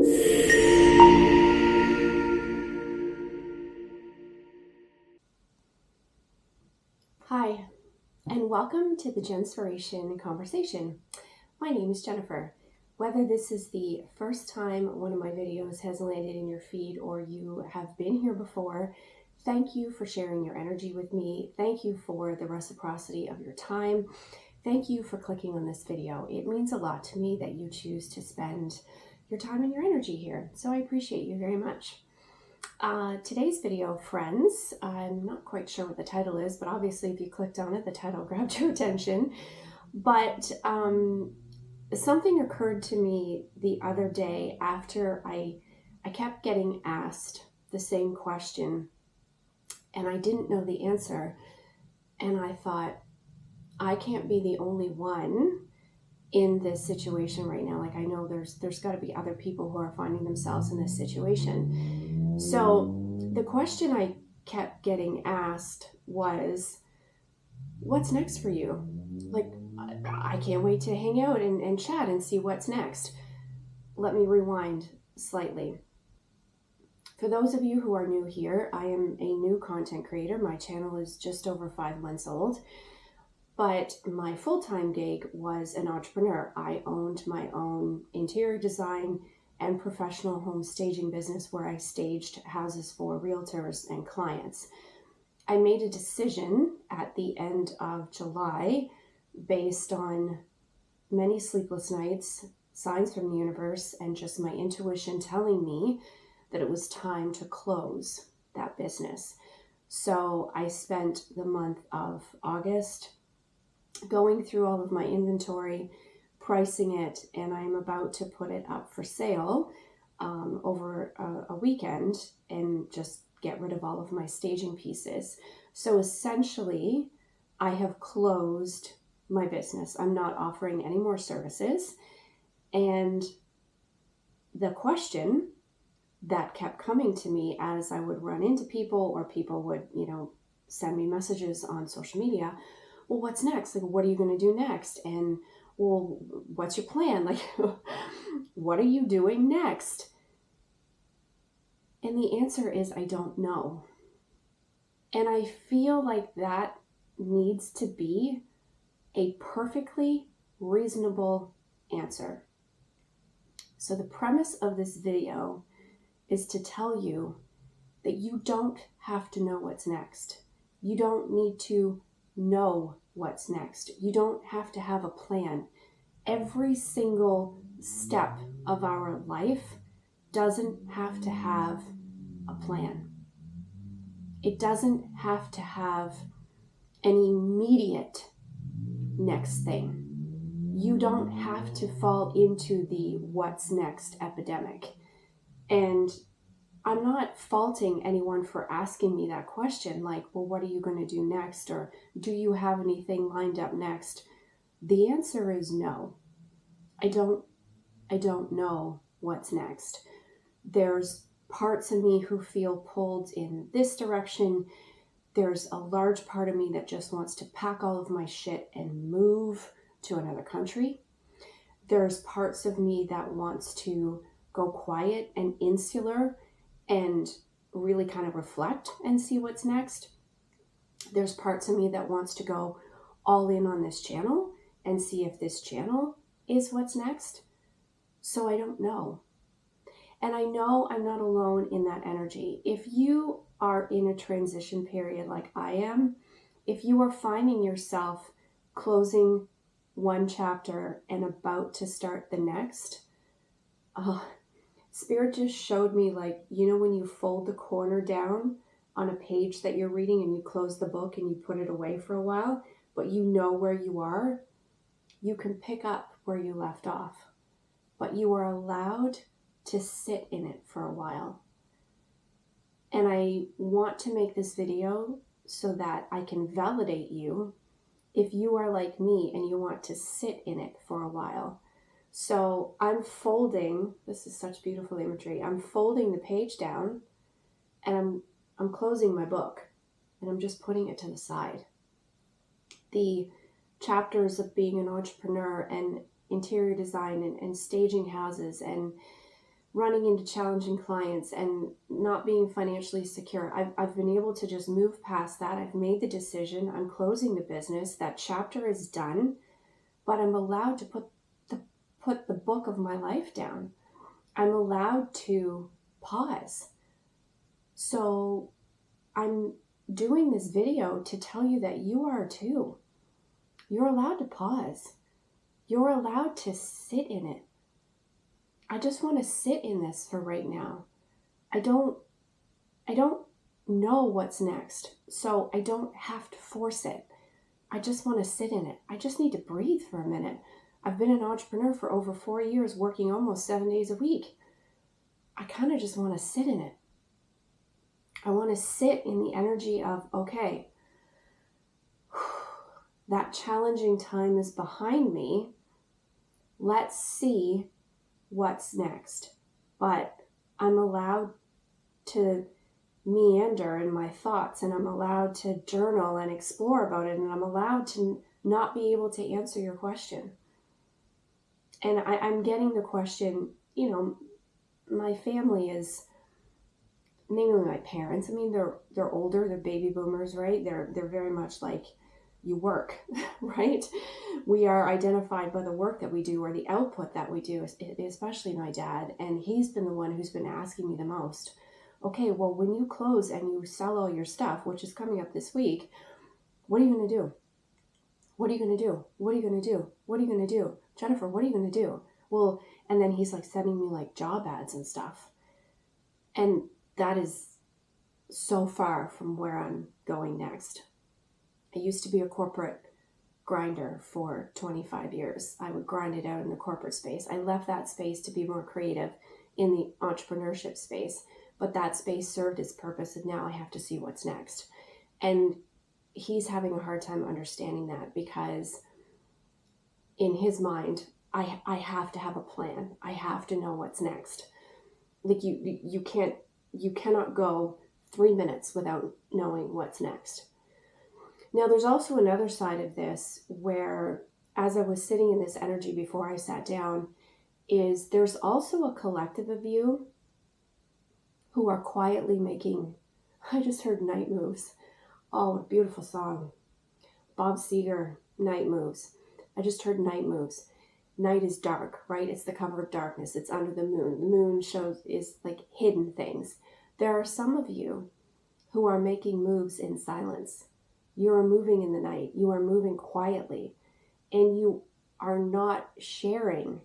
Hi, and welcome to the Jenspiration Conversation. My name is Jennifer. Whether this is the first time one of my videos has landed in your feed or you have been here before, thank you for sharing your energy with me. Thank you for the reciprocity of your time. Thank you for clicking on this video. It means a lot to me that you choose to spend your time and your energy here, so I appreciate you very much. Today's video, friends, I'm not quite sure what the title is, but obviously if you clicked on it, the title grabbed your attention. But something occurred to me the other day after I kept getting asked the same question and I didn't know the answer. And I thought, I can't be the only one in this situation right now. Like, I know there's got to be other people who are finding themselves in this situation. So the question I kept getting asked was, what's next for you? Like, I can't wait to hang out and chat and see what's next. Let me rewind slightly. For those of you who are new here, I am a new content creator. My channel is just over 5 months old. But my full-time gig was an entrepreneur. I owned my own interior design and professional home staging business where I staged houses for realtors and clients. I made a decision at the end of July based on many sleepless nights, signs from the universe, and just my intuition telling me that it was time to close that business. So I spent the month of August going through all of my inventory, pricing it, and I'm about to put it up for sale over a weekend and just get rid of all of my staging pieces. So essentially, I have closed my business. I'm not offering any more services. And the question that kept coming to me as I would run into people or people would, send me messages on social media, well, what's next? Like, what are you going to do next? And, well, what's your plan? Like, what are you doing next? And the answer is, I don't know. And I feel like that needs to be a perfectly reasonable answer. So the premise of this video is to tell you that you don't have to know what's next. You don't need to know what's next. You don't have to have a plan. Every single step of our life doesn't have to have a plan. It doesn't have to have an immediate next thing. You don't have to fall into the what's next epidemic. And I'm not faulting anyone for asking me that question, like, well, what are you going to do next? Or do you have anything lined up next? The answer is no. I don't know what's next. There's parts of me who feel pulled in this direction. There's a large part of me that just wants to pack all of my shit and move to another country. There's parts of me that wants to go quiet and insular and really kind of reflect and see what's next. There's parts of me that wants to go all in on this channel and see if this channel is what's next. So I don't know. And I know I'm not alone in that energy. If you are in a transition period like I am, if you are finding yourself closing one chapter and about to start the next, Spirit just showed me, like, when you fold the corner down on a page that you're reading and you close the book and you put it away for a while, but you know where you are, you can pick up where you left off. But you are allowed to sit in it for a while. And I want to make this video so that I can validate you if you are like me and you want to sit in it for a while. So I'm folding, this is such beautiful imagery, I'm folding the page down and I'm closing my book and I'm just putting it to the side. The chapters of being an entrepreneur and interior design and staging houses and running into challenging clients and not being financially secure. I've been able to just move past that. I've made the decision. I'm closing the business. That chapter is done, but I'm allowed to put the book of my life down. I'm allowed to pause. So I'm doing this video to tell you that you are too. You're allowed to pause. You're allowed to sit in it. I just want to sit in this for right now. I don't know what's next, so I don't have to force it. I just want to sit in it. I just need to breathe for a minute. I've been an entrepreneur for over 4 years, working almost 7 days a week. I kind of just want to sit in it. I want to sit in the energy of, okay, that challenging time is behind me. Let's see what's next. But I'm allowed to meander in my thoughts, and I'm allowed to journal and explore about it, and I'm allowed to not be able to answer your question. And I'm getting the question, my family is, namely my parents, I mean, they're older, they're baby boomers, right? They're very much like, you work, right? We are identified by the work that we do or the output that we do, especially my dad. And he's been the one who's been asking me the most, okay, well, when you close and you sell all your stuff, which is coming up this week, what are you going to do? What are you going to do? What are you going to do? What are you going to do? Jennifer, what are you going to do? Well, and then he's like sending me like job ads and stuff. And that is so far from where I'm going next. I used to be a corporate grinder for 25 years. I would grind it out in the corporate space. I left that space to be more creative in the entrepreneurship space, but that space served its purpose, and now I have to see what's next. And he's having a hard time understanding that, because in his mind, I have to have a plan. I have to know what's next. Like you cannot go 3 minutes without knowing what's next. Now, there's also another side of this where, as I was sitting in this energy before I sat down, is there's also a collective of you who are quietly making, I just heard Night Moves. Oh, a beautiful song. Bob Seger, Night Moves. I just heard Night Moves. Night is dark, right? It's the cover of darkness. It's under the moon. The moon is like hidden things. There are some of you who are making moves in silence. You are moving in the night. You are moving quietly, and you are not sharing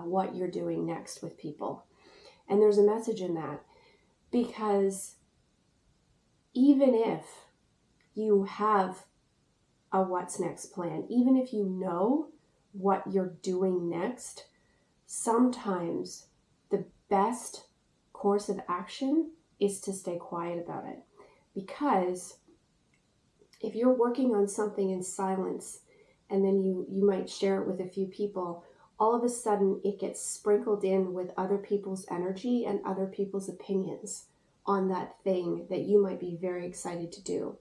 what you're doing next with people. And there's a message in that, because even if you have a what's next plan, even if you know what you're doing next, sometimes the best course of action is to stay quiet about it. Because if you're working on something in silence and then you might share it with a few people, all of a sudden it gets sprinkled in with other people's energy and other people's opinions on that thing that you might be very excited to do.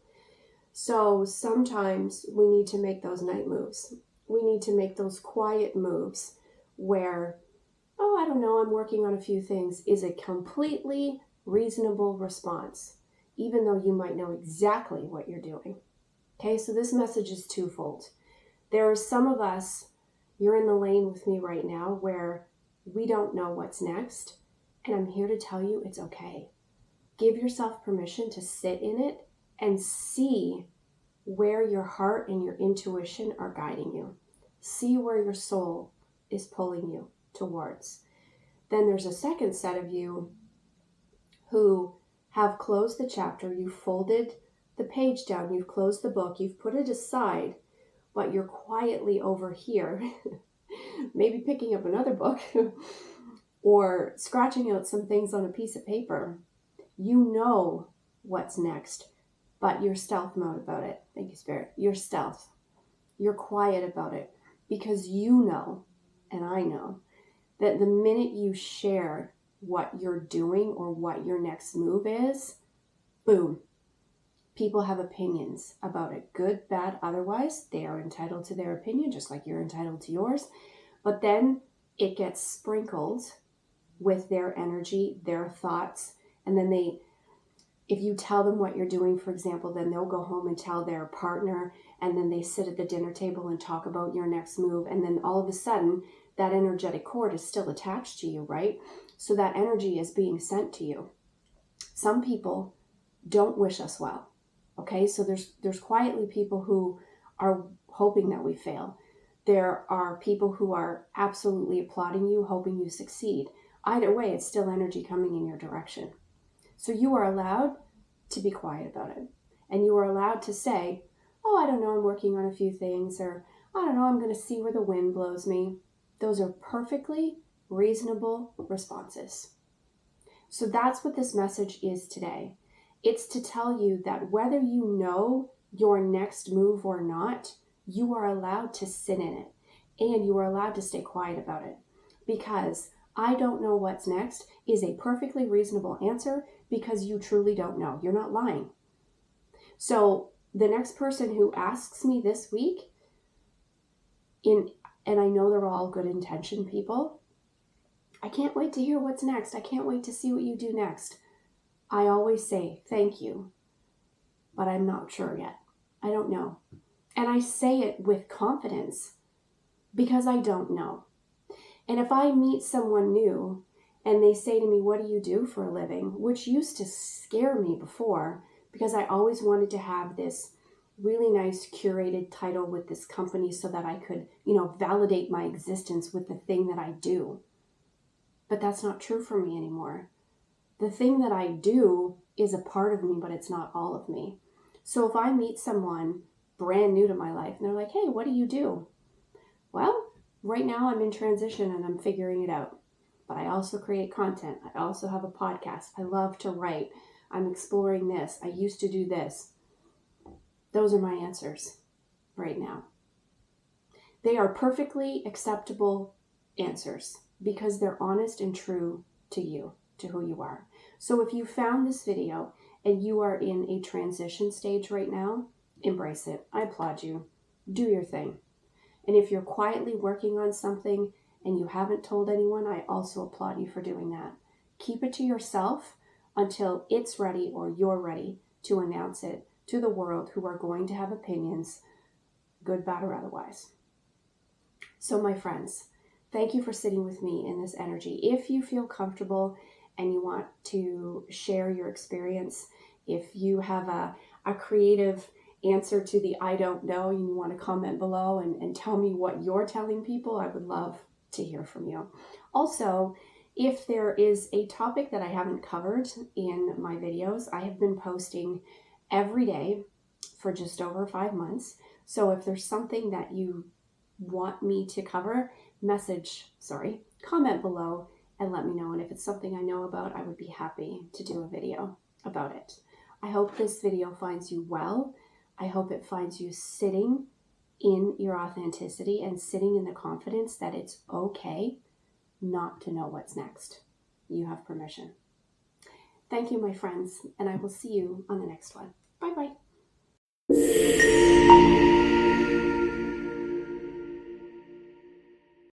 So sometimes we need to make those night moves. We need to make those quiet moves where, I don't know, I'm working on a few things, is a completely reasonable response, even though you might know exactly what you're doing. Okay, so this message is twofold. There are some of us, you're in the lane with me right now, where we don't know what's next, and I'm here to tell you it's okay. Give yourself permission to sit in it and see where your heart and your intuition are guiding you. See where your soul is pulling you towards. Then there's a second set of you who have closed the chapter. You folded the page down, you've closed the book, you've put it aside, but you're quietly over here, maybe picking up another book or scratching out some things on a piece of paper. You know what's next, but you're stealth mode about it. Thank you, Spirit. You're stealth. You're quiet about it, because you know, and I know, that the minute you share what you're doing or what your next move is, boom, people have opinions about it, good, bad, otherwise. They are entitled to their opinion, just like you're entitled to yours. But then it gets sprinkled with their energy, their thoughts, and then if you tell them what you're doing, for example, then they'll go home and tell their partner, and then they sit at the dinner table and talk about your next move, and then all of a sudden, that energetic cord is still attached to you, right? So that energy is being sent to you. Some people don't wish us well, okay? So there's quietly people who are hoping that we fail. There are people who are absolutely applauding you, hoping you succeed. Either way, it's still energy coming in your direction. So you are allowed to be quiet about it. And you are allowed to say, oh, I don't know, I'm working on a few things, or I don't know, I'm going to see where the wind blows me. Those are perfectly reasonable responses. So that's what this message is today. It's to tell you that whether you know your next move or not, you are allowed to sit in it, and you are allowed to stay quiet about it, because I don't know what's next is a perfectly reasonable answer, because you truly don't know. You're not lying. So the next person who asks me this week, and I know they're all good intention people, I can't wait to hear what's next. I can't wait to see what you do next. I always say, thank you, but I'm not sure yet. I don't know. And I say it with confidence because I don't know. And if I meet someone new and they say to me, what do you do for a living? Which used to scare me before, because I always wanted to have this really nice curated title with this company so that I could, validate my existence with the thing that I do. But that's not true for me anymore. The thing that I do is a part of me, but it's not all of me. So if I meet someone brand new to my life and they're like, hey, what do you do? Well, right now I'm in transition and I'm figuring it out. But I also create content. I also have a podcast. I love to write. I'm exploring this. I used to do this. Those are my answers right now. They are perfectly acceptable answers because they're honest and true to you, to who you are. So if you found this video and you are in a transition stage right now, embrace it. I applaud you. Do your thing. And if you're quietly working on something and you haven't told anyone, I also applaud you for doing that. Keep it to yourself until it's ready or you're ready to announce it to the world, who are going to have opinions, good, bad, or otherwise. So my friends, thank you for sitting with me in this energy. If you feel comfortable and you want to share your experience, if you have a creative answer to the I don't know, you want to comment below and tell me what you're telling people, I would love to hear from you. Also, if there is a topic that I haven't covered in my videos, I have been posting every day for just over 5 months. So if there's something that you want me to cover, comment below and let me know. And if it's something I know about, I would be happy to do a video about it. I hope this video finds you well. I hope it finds you sitting in your authenticity and sitting in the confidence that it's okay not to know what's next. You have permission. Thank you, my friends, and I will see you on the next one. Bye-bye.